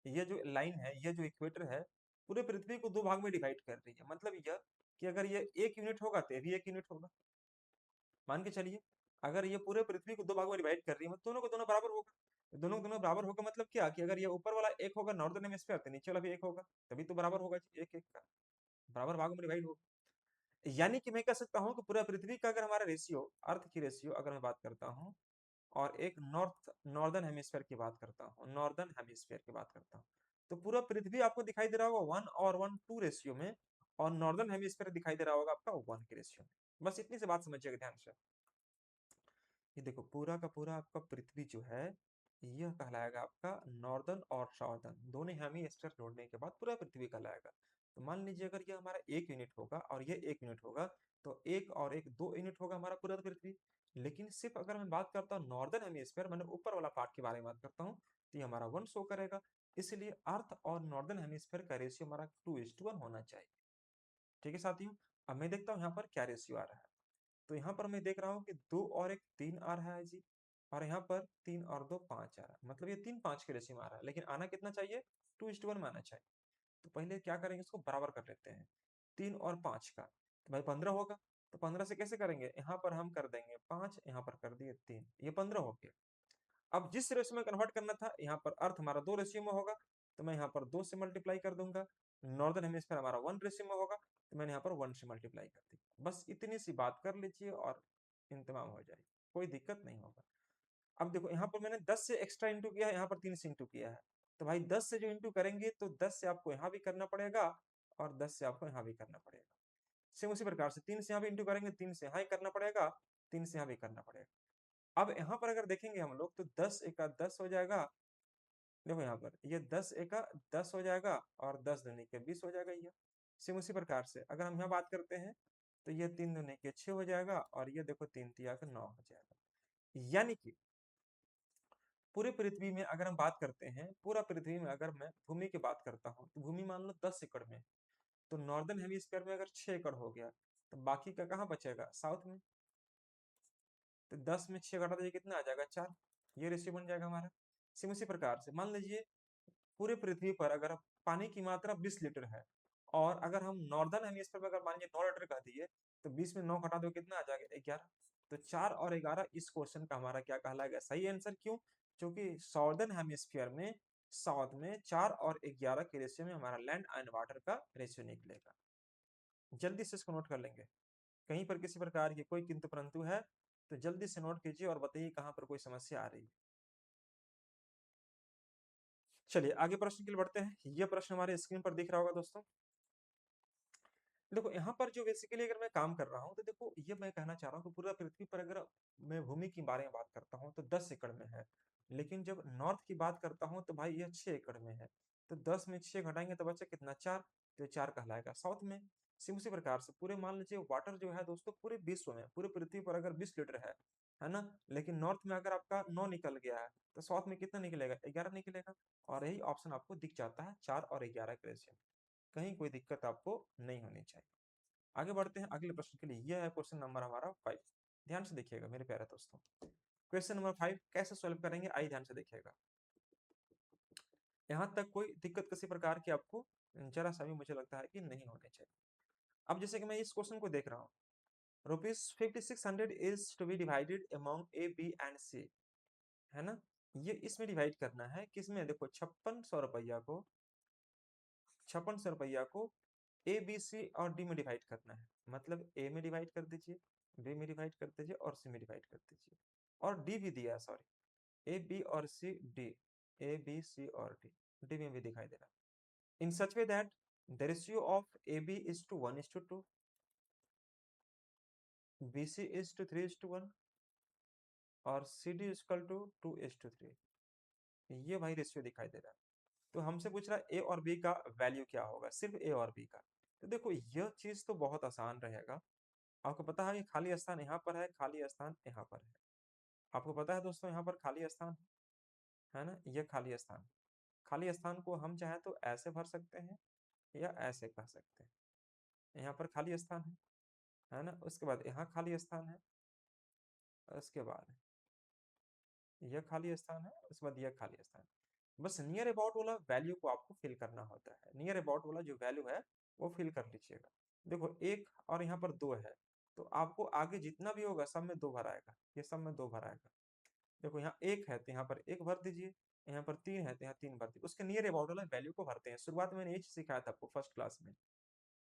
है, ये जो लाइन है, ये जो इक्वेटर है, पूरे पृथ्वी को दो भाग में डिवाइड कर रही है। मतलब यह कि अगर ये 1 यूनिट होगा तो ये भी 1 यूनिट होगा, मान के चलिए। अगर ये पूरे पृथ्वी को दो भाग में डिवाइड कर रही है, मतलब दोनों को दोनों बराबर होगा। दोनों को दोनों बराबर होगा मतलब क्या, कि अगर ये ऊपर वाला 1 होगा नॉर्दर्न हेमिस्फीयर, तो नीचे वाला भी 1 होगा, तभी तो बराबर होगा, एक एक का बराबर भागों में डिवाइड होगा। यानी कि मैं कह सकता हूँ कि पूरा पृथ्वी का अगर हमारा रेशियो, अर्थ की रेशियो अगर मैं बात करता हूँ, और एक नॉर्दर्न हेमिस्फीयर की बात करता हूँ, नॉर्दर्न हेमिस्फीयर की बात करता हूँ, तो पूरा पृथ्वी आपको दिखाई दे रहा होगा 1:2 रेशियो में, और नॉर्दर्न हेमिस्फीयर दिखाई दे रहा होगा आपका 1 के रेशियो में। बस इतनी सी बात समझिएगा ध्यान से। ये देखो पूरा का पूरा आपका पृथ्वी जो है, यह कहलाएगा आपका नॉर्दर्न और साउदर्न दोनों हेमिस्फीयर जोड़ने के बाद पूरा पृथ्वी कहलाएगा। तो मान लीजिए अगर ये हमारा 1 यूनिट होगा और ये 1 यूनिट होगा, तो 1 और 1 2 यूनिट होगा हमारा पूरा पृथ्वी। लेकिन सिर्फ अगर मैं बात करता हूँ नॉर्दर्न हेमिस्फीयर, मैंने ऊपर वाला पार्ट के बारे में बात करता हूँ, तो ये हमारा 1 शो करेगा। इसलिए अर्थ और नॉर्दर्न हेमिस्फीयर का रेशियो हमारा 2:1 होना चाहिए, ठीक है साथियों। अब मैं देखता हूँ यहाँ पर क्या रेशियो आ रहा है। तो यहाँ पर मैं देख रहा हूँ कि 2 और 1 3 आ रहा है जी, और यहाँ पर 3 और 2 5 आ रहा है, मतलब ये 3 5 के रेशियो में आ रहा है, लेकिन आना कितना चाहिए, 2:1 में आना चाहिए। तो पहले क्या करेंगे, इसको बराबर कर लेते हैं 3 और 5 का, तो भाई 15 होगा। तो 15 से कैसे करेंगे, यहाँ पर हम कर देंगे 5, यहाँ पर कर दिए 3, ये 15 हो गया। अब जिस रेशियो में कन्वर्ट करना था, यहाँ पर अर्थ हमारा 2 रेशियो में होगा, तो मैं यहाँ पर 2 से मल्टीप्लाई कर दूंगा। नॉर्दर्न हेमिस्फीयर हमारा 1 रेशियो में होगा, तो मैंने यहाँ पर 1 से मल्टीप्लाई कर दी। बस इतनी सी बात कर लीजिए और इंतमाम हो जाएगी, कोई दिक्कत नहीं होगा। अब देखो यहाँ पर मैंने 10 से एक्स्ट्रा इंटू किया है, यहाँ पर 3 से इंटू किया है, तो भाई 10 से जो इंटू करेंगे तो 10 से आपको यहाँ भी करना पड़ेगा और 10 से आपको यहाँ भी करना पड़ेगा। सेम उसी प्रकार से 3 से यहाँ भी इंटू करेंगे, 3 से यहाँ ही करना पड़ेगा, 3 से यहाँ भी करना पड़ेगा। अब यहाँ पर अगर देखेंगे हम लोग तो 10 एका 10 हो जाएगा। देखो यहाँ पर ये 10 एका 10 हो जाएगा और 10 दूनी के 20 हो जाएगा। ये सेम उसी प्रकार से अगर हम यहाँ बात करते हैं तो ये 3 दूनी के 6 हो जाएगा और ये देखो 3 तिया का 9 हो जाएगा। यानी कि पूरे पृथ्वी में अगर हम बात करते हैं, पूरा पृथ्वी में अगर मैं भूमि की बात करता हूँ तो भूमि मान लो 10 एकड़ में, तो नॉर्दर्न हेमिस्फीयर में अगर 6 एकड़ हो गया तो बाकी का कहाँ बचेगा, साउथ में। तो 10 में 6 घटा दीजिए, कितना आ जाएगा, 4। ये रेशियो बन जाएगा हमारा। सेम उसी प्रकार से मान लीजिए पूरे पृथ्वी पर अगर पानी की मात्रा 20 लीटर है और अगर हम नॉर्दर्न हेमिस्फीयर में अगर मान लीजिए 9 लीटर कह दिए, तो 20 में 9 घटा दो, कितना आ जाएगा, 11। तो 4 और 11 इस क्वेश्चन का हमारा क्या कहलाएगा, सही आंसर। क्यों, क्योंकि सॉर्दर्न हेमिस्फीयर में साउथ में 4 और 11 के रेशियो में हमारा लैंड एंड वाटर का रेशियो निकलेगा। जल्दी से इसको नोट कर लेंगे, कहीं पर किसी प्रकार की कोई किंतु परंतु है तो जल्दी से नोट कीजिए और बताइए कहां पर कोई समस्या आ रही है। चलिए आगे प्रश्न के लिए बढ़ते हैं। यह प्रश्न हमारे स्क्रीन पर दिख रहा होगा दोस्तों। देखो यहाँ पर जो बेसिकली अगर मैं काम कर रहा हूँ तो देखो ये मैं कहना चाह रहा हूँ कि पूरा पृथ्वी पर अगर मैं भूमि के बारे में बात करता हूँ तो 10 एकड़ में है, लेकिन जब नॉर्थ की बात करता हूँ तो भाई यह 6 एकड़ में है। तो 10 में 6 घटाएंगे तो बच्चा कितना, 4। तो 4 कहलाएगा साउथ में। सिम उसी प्रकार से पूरे मान लीजिए वाटर जो है दोस्तों पूरे विश्व में, पूरे पृथ्वी पर अगर 20 लीटर है ना, लेकिन नॉर्थ में अगर आपका 9 निकल गया है तो साउथ में कितना निकलेगा, 11 निकलेगा। और यही ऑप्शन आपको दिख जाता है 4 और 11 के रेशियो। कहीं कोई दिक्कत आपको नहीं होनी चाहिए। आगे बढ़ते हैं अगले प्रश्न के लिए। यह है क्वेश्चन नंबर हमारा 5। ध्यान से देखिएगा मेरे प्यारे दोस्तों। क्वेश्चन नंबर 5 कैसे सॉल्व करेंगे, आइए ध्यान से देखिएगा। यहाँ तक कोई दिक्कत किसी प्रकार की आपको जरा सा भी मुझे लगता है कि नहीं होनी चाहिए। अब जैसे कि मैं इस क्वेश्चन को देख रहा हूँ, ₹5600 is to be divided among a B and c, है ना। ये इसमें डिवाइड करना है किसमें, देखो 5600 रुपया को ए बी सी और डी में डिवाइड करना है। मतलब ए में डिवाइड कर दीजिए, बी में डिवाइड कर दीजिए और सी में डिवाइड कर दीजिए। और डी भी दिया है, सॉरी, ए बी और C D, A B C और डी, डी में भी दिखाई दे रहा है। In such way that the ratio of A b is to 1:2, b c is to 3:1 और सी डी इजकल टू 2:3। ये भाई रेशियो दिखाई दे रहा है। तो हमसे पूछ रहा है ए और बी का वैल्यू क्या होगा, सिर्फ ए और बी का। तो देखो यह चीज तो बहुत आसान रहेगा। आपको पता है ये खाली स्थान यहाँ पर है, खाली स्थान यहाँ पर है। आपको पता है दोस्तों यहाँ पर खाली स्थान है ना, ये खाली स्थान। खाली स्थान को हम चाहे तो ऐसे भर सकते हैं या ऐसे कह सकते हैं। यहाँ पर खाली स्थान है ना, उसके बाद यहाँ खाली स्थान है, उसके बाद यह खाली स्थान है, उसके बाद यह खाली स्थान। बस नियर अबाउट वाला वैल्यू को आपको फिल करना होता है। नियर अबाउट वाला जो वैल्यू है वो फिल कर लीजिएगा। देखो एक और यहाँ पर 2 है, तो आपको आगे जितना भी होगा सब में 2 भर आएगा, ये सब में 2 भर आएगा। देखो यहाँ 1 है तो यहाँ पर 1 भर दीजिए, यहाँ पर 3 है तो यहाँ 3 भर दीजिए। उसके नियर अबाउट वाला वैल्यू को भरते हैं। शुरुआत में मैंने ये चीज सिखाया था आपको फर्स्ट क्लास में।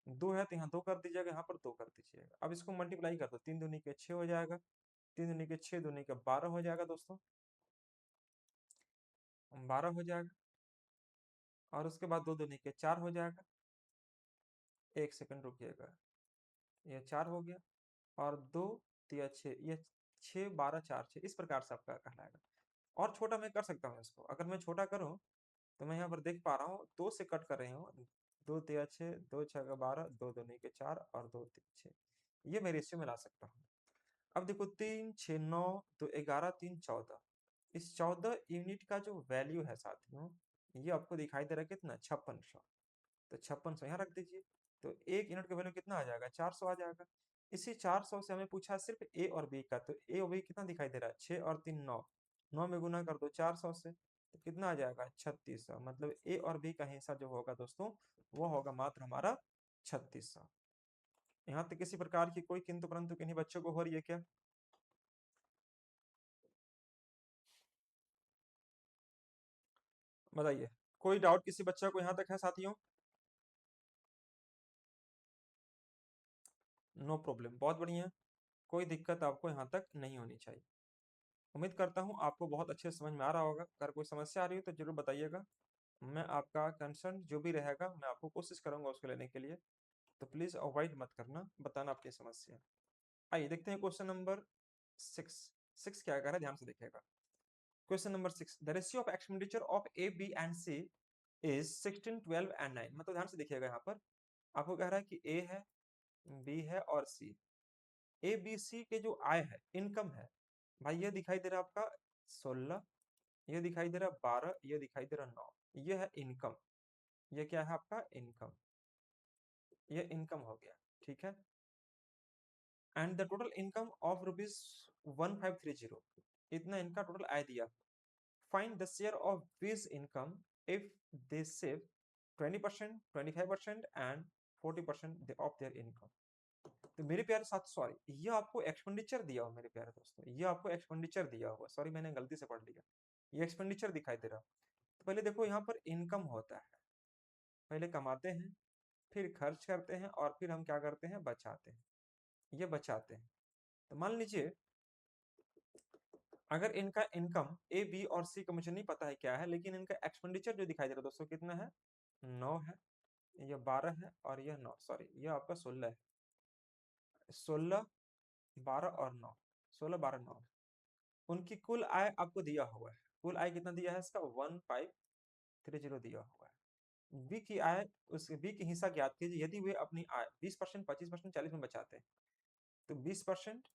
2 है तो यहाँ 2 कर दीजिएगा, यहाँ पर 2 कर दीजिएगा। अब इसको मल्टीप्लाई कर दो, 3 दूनी के 6 हो जाएगा, 3 दूनी के 6 दूनी के 12 हो जाएगा दोस्तों, 12 हो जाएगा। और उसके बाद 2 दूनी के 4 हो जाएगा। एक सेकंड रुकिएगा, ये 4 हो गया और 2 तिया 6, ये 6 12 4 6, इस प्रकार से आपका कहलाएगा। और छोटा मैं कर सकता हूँ इसको, अगर मैं छोटा करूँ तो मैं यहाँ पर देख पा रहा हूँ 2 से कट कर रही हूँ। 2 तिया 6, 2 6 12, 2 दूनी के 4 और 2 3 6, ये मैं रेशियो में ला सकता हूँ। अब देखो 3 6 9 तो 11 3 14, इस 14 यूनिट का जो वैल्यू है साथियों, ये आपको दिखाई दे रहा है कितना, 5600। तो 5600 यहाँ रख दीजिए, तो 1 यूनिट का वैल्यू कितना आ जाएगा, 400 आ जाएगा। इसी 400 से हमें पूछा सिर्फ ए और बी का, तो ए और बी कितना दिखाई दे रहा है, 6 और 3 9, 9 में गुना कर दो 400 से, तो कितना आ जाएगा 3600। मतलब ए और बी का हिस्सा जो होगा दोस्तों वो होगा मात्र हमारा 3600। यहाँ तक किसी प्रकार की कोई किंतु परंतु किन्हीं बच्चों को हो रही है क्या? बताइए, कोई डाउट किसी बच्चा को यहाँ तक है साथियों? नो प्रॉब्लम, बहुत बढ़िया, कोई दिक्कत आपको यहाँ तक नहीं होनी चाहिए। उम्मीद करता हूँ आपको बहुत अच्छे से समझ में आ रहा होगा। अगर कोई समस्या आ रही हो तो जरूर बताइएगा, मैं आपका कंसर्न जो भी रहेगा मैं आपको कोशिश करूंगा उसको लेने के लिए। तो प्लीज अवॉइड मत करना, बताना अपनी समस्या। आइए देखते हैं क्वेश्चन नंबर 6। 6 क्या कह रहा है, ध्यान से देखिएगा। Question number 6, the ratio of expenditure of A B and C is 16 12 and 9। मतलब ध्यान से देखिएगा, यहाँ पर आपको कह रहा है कि ए है, बी है और सी। ए बी सी के जो आय है, इनकम है, भाई ये दिखाई दे रहा है आपका 16, ये दिखाई दे रहा है 12, ये दिखाई दे रहा है 9। ये है इनकम, ये क्या है आपका इनकम, ये इनकम हो गया, ठीक है। And the total income of rupees 1530, इतना इनका टोटल आय दिया। Find the share of this income if they save 20%, 25% and 40% of their income. तो मेरे प्यारे साथ, सॉरी, ये आपको एक्सपेंडिचर दिया हुआ मेरे प्यारे दोस्तों, ये आपको एक्सपेंडिचर दिया हुआ, सॉरी मैंने गलती से पढ़ लिया, ये एक्सपेंडिचर दिखाई दे रहा। तो पहले देखो यहाँ पर इनकम होता है, पहले कमाते हैं, फिर खर्च करते हैं, और फिर हम क्या करते हैं, बचाते हैं, ये बचाते हैं। तो मान लीजिए अगर इनका इनकम ए बी और सी का मुझे नहीं पता है क्या है, लेकिन इनका एक्सपेंडिचर जो दिखाई दे रहा है दोस्तों कितना है, 9 है, ये 12 है और यह 9, सॉरी ये आपका 16 है। 16, 12 और 9, 16 12 9, उनकी कुल आय आपको दिया हुआ है। कुल आय कितना दिया है इसका, 1530 दिया हुआ है। बी की आय, उस बी की हिस्सा ज्ञात कीजिए यदि वे अपनी आय 20%, 25%, 40 में बचाते हैं। तो 20%,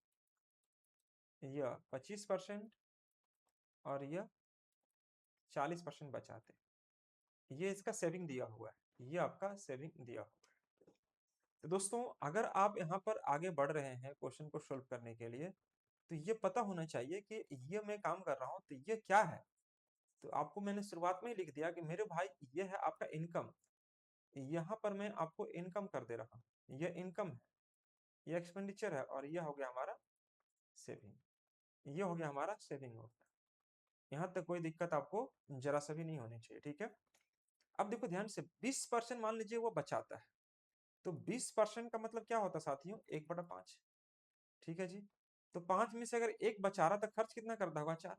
यह 25% और यह 40% बचाते हैं। ये इसका सेविंग दिया हुआ है, ये आपका सेविंग दिया हुआ है। तो दोस्तों अगर आप यहाँ पर आगे बढ़ रहे हैं क्वेश्चन को सोल्व करने के लिए, तो ये पता होना चाहिए कि ये मैं काम कर रहा हूँ तो ये क्या है। तो आपको मैंने शुरुआत में ही लिख दिया कि मेरे भाई ये है आपका इनकम, यहाँ पर मैं आपको इनकम कर दे रहा हूँ, ये इनकम है, ये एक्सपेंडिचर है, और ये हो गया हमारा सेविंग, ये हो गया हमारा सेविंग हो गया। यहाँ तक कोई दिक्कत आपको जरा सा भी नहीं होनी चाहिए, ठीक है। अब देखो ध्यान से, 20% मान लीजिए वो बचाता है, तो 20% का मतलब क्या होता है साथियों, 1/5, ठीक है जी। तो 5 में से अगर एक बचा रहा तो खर्च कितना करता होगा, 4।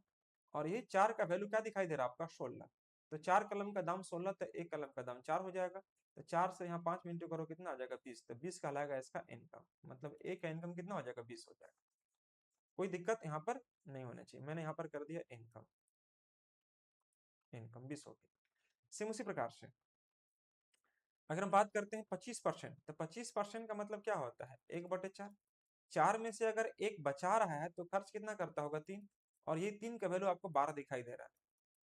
और ये 4 का वैल्यू क्या दिखाई दे रहा है आपका, 16। तो 4 कलम का दाम 16, तो एक कलम का दाम 4 हो जाएगा। तो 4 से यहाँ 5 मिनट करो कितना आ जाएगा, 20। तो 20 कहलाएगा इसका इनकम, मतलब एक का इनकम कितना हो जाएगा, 20 हो जाएगा। कोई दिक्कत यहाँ पर नहीं होनी चाहिए, मैंने यहाँ पर कर दिया इनकम, इनकम 20 हो गई। सेम उसी प्रकार से अगर हम बात करते हैं 25%, तो 25% का मतलब क्या होता है, 1/4। 4 में से अगर एक बचा रहा है तो खर्च कितना करता होगा, 3। और ये 3 का वैल्यू आपको 12 दिखाई दे रहा है।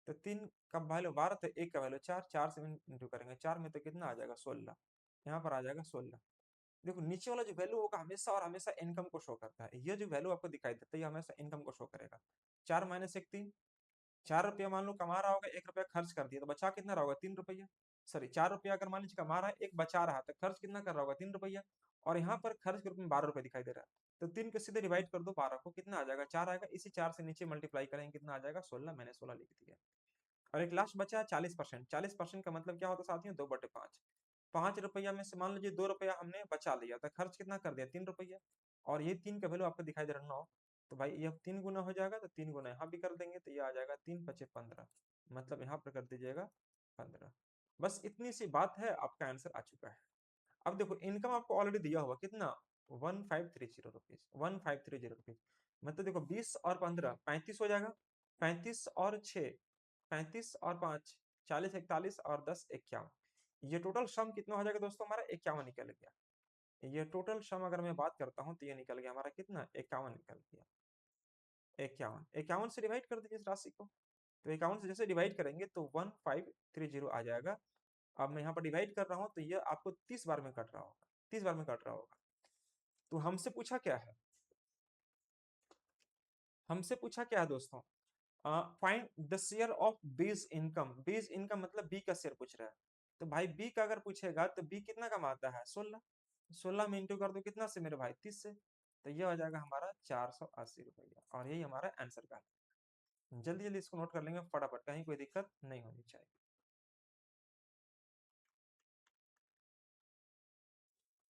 तो 3 का वैल्यू 12, तो 1 का वैल्यू 4, 4 से इंटू करेंगे, 4 में तो कितना आ जाएगा, 16। यहाँ पर आ जाएगा 16। देखो नीचे वाला जो वैल्यू होगा हमेशा और हमेशा इनकम को शो करता है, ये जो वैल्यू आपको दिखाई देता है ये हमेशा इनकम को शो करेगा। 4 माइनस 1 3, 4 रुपया मान लो कमा रहा होगा, 1 रुपया खर्च कर दिया, तो बचा कितना रहा होगा, 3 रुपया। सॉरी, 4 रुपया अगर मान लीजिए कमा रहा है, एक बचा रहा है, तो खर्च कितना कर रहा होगा, 3 रुपया। और यहाँ पर खर्च के रूप में 12 रुपए दिखाई दे रहा है। तो 3 को सीधे डिवाइड कर दो 12 को, कितना आ जाएगा, 4 आएगा। इसी 4 से नीचे मल्टीप्लाई करेंगे, कितना आ जाएगा, 16। मैंने 16 लिख दिया। और एक लास्ट बचा 40%। 40% का मतलब क्या होता है साथियों, 2/5। 5 रुपया में से मान लीजिए 2 रुपया हमने बचा लिया, तो खर्च कितना कर दिया, 3 रुपया। और ये 3 का वैल्यू आपको दिखाई दे रहा है 9। तो भाई ये 3 गुना हो जाएगा, तो 3 गुना यहाँ भी कर देंगे, तो ये आ जाएगा 3×5 = 15। मतलब यहाँ पर कर दीजिएगा 15। बस इतनी सी बात है, आपका आंसर आ चुका है। अब देखो इनकम आपको ऑलरेडी दिया हुआ कितना, 1530 रुपीज, 1530 रुपीज। मतलब देखो 20 और 15 35 हो जाएगा, 35 और 6 35 और 5 40, 41 और 10 51। ये टोटल सम कितना हो जाएगा दोस्तों, हमारा 51 निकल गया। ये टोटल सम अगर मैं बात करता हूँ तो ये निकल गया हमारा कितना, 51 निकल गया। 51, 51 से डिवाइड कर दीजिए इस राशि को। तो 51 से जैसे डिवाइड करेंगे तो 1530 आ जाएगा। अब मैं यहाँ पर डिवाइड कर रहा हूँ तो ये आपको 30 बार में कट रहा होगा, 30 बार में कट रहा होगा। तो हमसे पूछा क्या है, हमसे पूछा क्या है दोस्तों, फाइंड द शेयर ऑफ बीज इनकम। बीज इनकम मतलब बी का शेयर पूछ रहा है। तो भाई बी का अगर पूछेगा तो बी कितना कमाता है, 16। 16 में इंटू कर दो कितना से मेरे भाई, 30 से। तो ये हो जाएगा हमारा 480 रुपया, और यही हमारा आंसर का है। जल्दी जल्दी इसको नोट कर लेंगे फटाफट, कहीं कोई दिक्कत नहीं होनी चाहिए।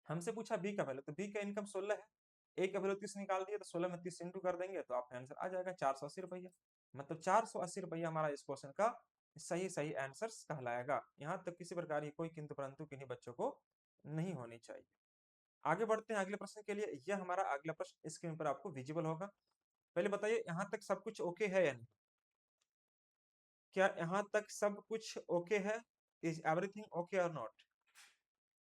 हमसे पूछा बी का वैल्यू, तो बी का इनकम 16 है। ए का वैल्यू 30 निकाल दिया, तो 16 में 30 इंटू कर देंगे तो आपका आंसर आ जाएगा 480 रुपया। मतलब 480 रुपया हमारा इस क्वेश्चन का सही सही आंसर कहलाएगा। यहाँ तक किसी प्रकार की कोई किंतु परंतु किन्हीं बच्चों को नहीं होनी चाहिए। आगे बढ़ते हैं अगले प्रश्न के लिए। यह हमारा अगला प्रश्न स्क्रीन पर आपको विजिबल होगा। पहले बताइए यहाँ तक सब कुछ ओके है या नहीं, क्या यहाँ तक सब कुछ ओके है, इज एवरीथिंग ओके और not?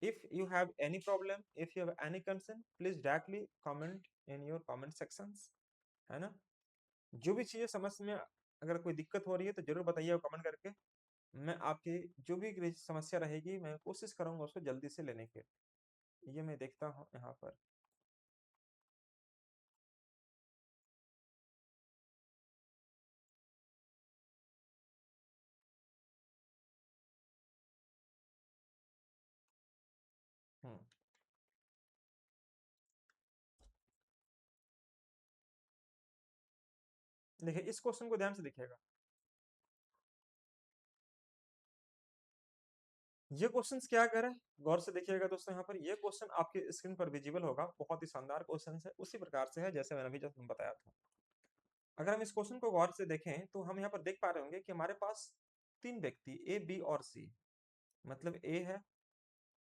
If you have any problem, if you have any concern, please directly comment in your comment sections, है ना। जो भी चीजें समझ में अगर कोई दिक्कत हो रही है तो जरूर बताइए कमेंट करके। मैं आपकी जो भी समस्या रहेगी मैं कोशिश करूंगा उसको जल्दी से लेने के। ये मैं देखता हूँ यहाँ पर। हम्म, देखिए इस क्वेश्चन को ध्यान से देखिएगा। ये क्वेश्चन क्या कह रहा है, गौर से देखिएगा दोस्तों। यहाँ पर ये क्वेश्चन आपके स्क्रीन पर विजिबल होगा, बहुत ही शानदार क्वेश्चन है, उसी प्रकार से है जैसे मैंने अभी जस्ट बताया था। अगर हम इस क्वेश्चन को गौर से देखें तो हम यहाँ पर देख पा रहे होंगे कि हमारे पास तीन व्यक्ति ए बी और सी, मतलब ए है,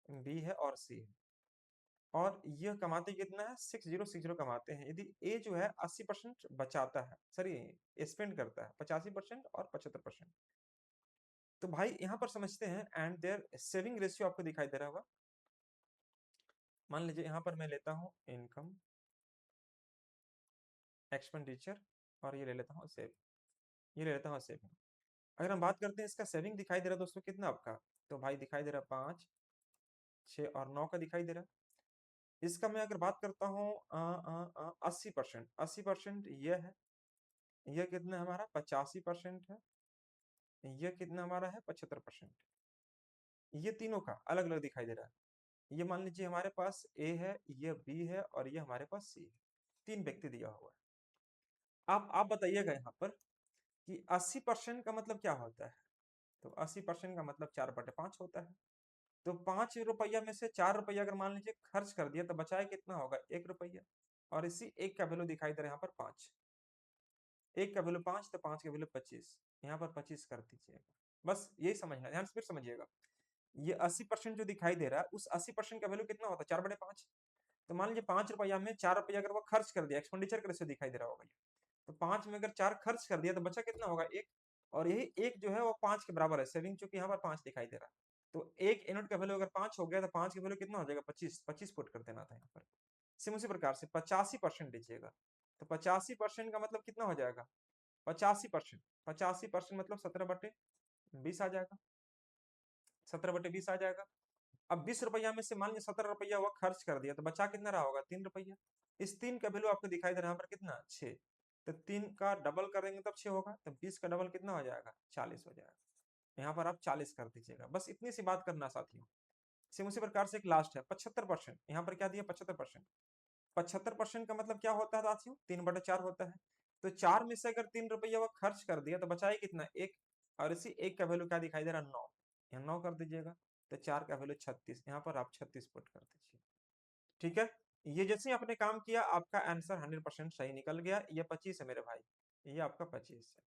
बी है और सी है, और यह कमाते कितना है, 6060 कमाते हैं। यदि ए जो है 80% बचाता है, सॉरी स्पेंड करता है 85% और 75%। तो भाई यहाँ पर समझते हैं, एंड देयर सेविंग रेशियो आपको दिखाई दे रहा होगा। मान लीजिए यहाँ पर मैं लेता हूँ इनकम, एक्सपेंडिचर, और ये ले लेता हूँ सेव, ये ले लेता हूँ सेविंग। अगर हम बात करते हैं इसका सेविंग दिखाई दे रहा है दोस्तों कितना आपका, तो भाई दिखाई दे रहा है 5, 6 और 9 का दिखाई दे रहा है। इसका मैं अगर बात करता हूँ 80%, 80% यह है, यह कितना हमारा 85% है, यह कितना हमारा है 75%। ये तीनों का अलग अलग दिखाई दे रहा है। ये मान लीजिए हमारे पास ए है, ये बी है और ये हमारे पास सी है। तीन व्यक्ति दिया हुआ है। आप बताइएगा यहाँ पर कि 80% का मतलब क्या होता है। तो 80% का मतलब 4/5 होता है। तो 5 रुपया में से 4 रुपया अगर मान लीजिए खर्च कर दिया तो बचाए कितना होगा, 1 रुपया। और इसी एक का वैल्यू दिखाई दे रहा है यहाँ पर 5। एक का वैल्यू 5 तो 5 का वैल्यू 25, यहाँ पर 25 कर दीजिएगा। बस यही समझना, ध्यान से फिर समझिएगा। ये 80% जो दिखाई दे रहा है उस 80% का वैल्यू कितना होता है, 4/5। तो मान लीजिए 5 रुपया में 4 रुपया अगर वो खर्च कर दिया, एक्सपेंडिचर का रेशियो दिखाई दे रहा होगा। तो 5 में अगर 4 खर्च कर दिया तो बचा कितना होगा, 1। और यही 1 जो है वो 5 के बराबर है, सेविंग चूंकि यहाँ पर 5 दिखाई दे रहा है। तो एक यूनिट का वैल्यू अगर 5 हो गया तो 5 की वैल्यू कितना हो जाएगा, 25। 25 पुट कर देना था यहाँ पर। सेम उसी प्रकार से 85% लीजिएगा, तो 85% का मतलब कितना हो जाएगा, 85%। 85% मतलब 17/20 आ जाएगा, 17/20 आ जाएगा। अब 20 रुपया में से मान लीजिए 17 रुपया वो खर्च कर दिया तो बचा कितना रहा होगा, 3 रुपया। इस 3 का वैल्यू आपको दिखाई दे रहा है यहाँ पर कितना, 6। तो 3 का डबल करेंगे तब 6 होगा, तो 20 का डबल कितना हो जाएगा, 40 हो जाएगा। यहाँ पर आप 40 कर दीजिएगा, बस इतनी सी बात करना साथियों। सेम उसी प्रकार से एक लास्ट है 75%। यहाँ पर क्या दिया, 75%। 75% का मतलब क्या होता है साथियों, 3/4 होता है। तो 4 में से अगर 3 रुपया वो खर्च कर दिया तो बचाए कितना, 1। और इसी एक का वैल्यू क्या दिखाई दे रहा है, 9। यहाँ 9 कर दीजिएगा। तो 4 का वैल्यू 36, यहाँ पर आप 36 पुट कर दीजिए। ठीक है, ये जैसे ही आपने काम किया आपका आंसर 100% सही निकल गया। ये 25 है मेरे भाई, ये आपका 25 है।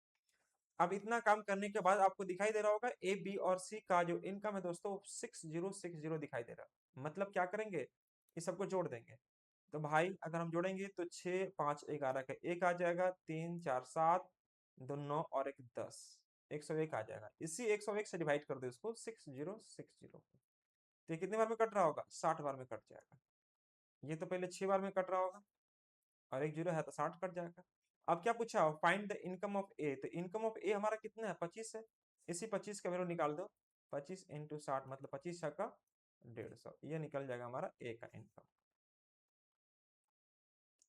अब इतना काम करने के बाद आपको दिखाई दे रहा होगा ए बी और सी का जो इनकम है दोस्तों 6060 दिखाई दे रहा है। मतलब क्या करेंगे, ये सबको जोड़ देंगे। तो भाई अगर हम जोड़ेंगे तो 6 5 11 का 1 आ जाएगा, 3 4 7 2 9 और 1 10, 101 आ जाएगा। इसी 101 से डिवाइड कर दो इसको 6060 को। तो ये कितने बार में कट रहा होगा, 60 बार में कट जाएगा। ये तो पहले 6 बार में कट रहा होगा, और एक जीरो है तो 60 कट जाएगा। अब क्या पूछा, फाइंड द इनकम ऑफ ए। तो इनकम ऑफ ए हमारा कितना है, 25 है। इसी 25 का वैल्यू निकाल दो, 25 इंटू 60 मतलब 25 का 150, ये निकल जाएगा हमारा ए का इनकम।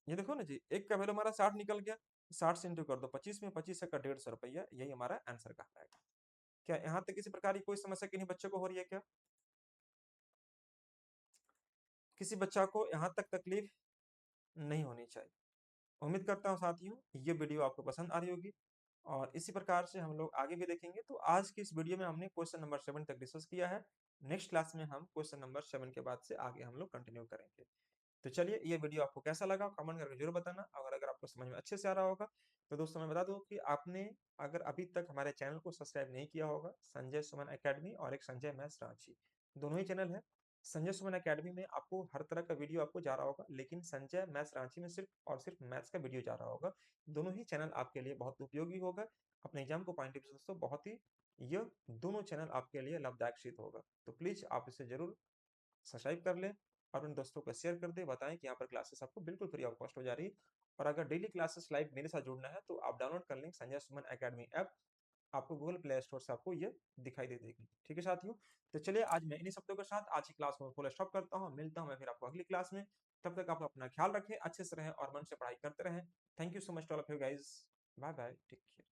ये देखो ना जी, एक का वैल्यू हमारा 60 निकल गया, 60 से इंटू कर दो 25 में, 25 का 150 रुपया, यही हमारा आंसर कहलाएगा। क्या यहाँ तक किसी प्रकार की कोई समस्या किन्हीं बच्चों को हो रही है क्या? किसी बच्चा को यहाँ तक तकलीफ नहीं होनी चाहिए। उम्मीद करता हूँ साथियों ये वीडियो आपको पसंद आ रही होगी, और इसी प्रकार से हम लोग आगे भी देखेंगे। तो आज की इस वीडियो में हमने क्वेश्चन नंबर 7 तक डिस्कस किया है। नेक्स्ट क्लास में हम क्वेश्चन नंबर 7 के बाद से आगे हम लोग कंटिन्यू करेंगे। तो चलिए, ये वीडियो आपको कैसा लगा कमेंट करके जरूर बताना, और अगर आपको समझ में अच्छे से आ रहा होगा तो दोस्तों मैं बता दूं कि आपने अगर अभी तक हमारे चैनल को सब्सक्राइब नहीं किया होगा, संजय सुमन एकेडमी और एक संजय मैथ्स रांची, दोनों ही चैनल है। संजय सुमन एकेडमी में आपको हर तरह का वीडियो आपको जा रहा होगा, लेकिन संजय मैथ्स रांची में सिर्फ और सिर्फ मैथ्स का वीडियो जा रहा होगा। दोनों ही चैनल आपके लिए बहुत उपयोगी होगा अपने एग्जाम को पॉइंट ऑफ दोस्तों, बहुत ही ये दोनों चैनल आपके लिए लाभदायक सिद्ध होगा। तो प्लीज आप इसे जरूर सब्सक्राइब कर लें और उन दोस्तों को शेयर कर दें, बताएं कि यहाँ पर क्लासेस आपको बिल्कुल फ्री ऑफ कॉस्ट हो जा रही है। और अगर डेली क्लासेस लाइव मेरे साथ जुड़ना है तो आप डाउनलोड कर लें संजय सुमन एकेडमी ऐप, आपको गूगल प्ले स्टोर से आपको ये दिखाई दे देगी। ठीक है साथियों, तो चलिए आज मैं इन्हीं शब्दों के साथ आज की क्लास को फुल स्टॉप करता हूँ। मिलता हूँ मैं फिर आपको अगली क्लास में। तब तक आप अपना ख्याल रखें, अच्छे से रहें और मन से पढ़ाई करते रहें। Thank you so much all of you guys. Bye bye, take care.